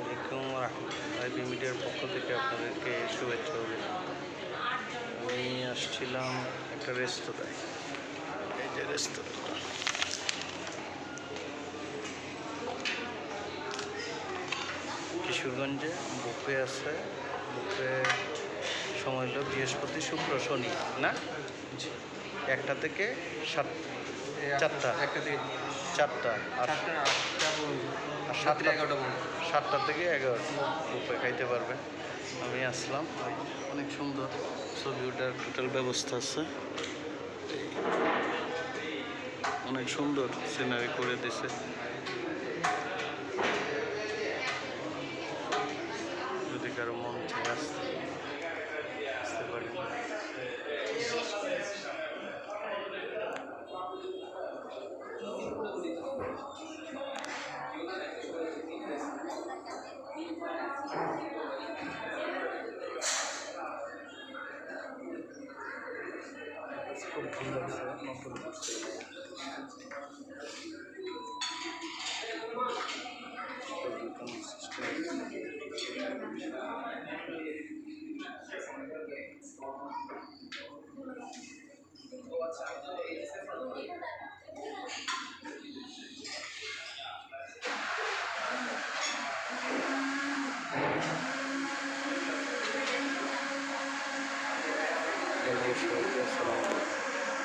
আসসালামু আলাইকুম আইবি মিডিয়ার পক্ষ থেকে আপনাদেরকে শুভেচ্ছা অভিনন্দন। আমি আসছিলাম একটা রেস্তোরাঁয়। এই যে রেস্তোরাঁ, কিশোরগঞ্জে বুফে আছে। বুফে সময় হলো বৃহস্পতি, শুক্র, শনি, না 1টা থেকে 4টা, 4টা আর 7টা থেকে 11টা বুফে খাইতে পারবে। আমি আসলাম, অনেক সুন্দর ছবি ওঠার টোটাল ব্যবস্থা আছে, অনেক সুন্দর সিনারি করে দিছে। যদি কারো মন চায় আসতে পারি। খুব ভালো লাগছে।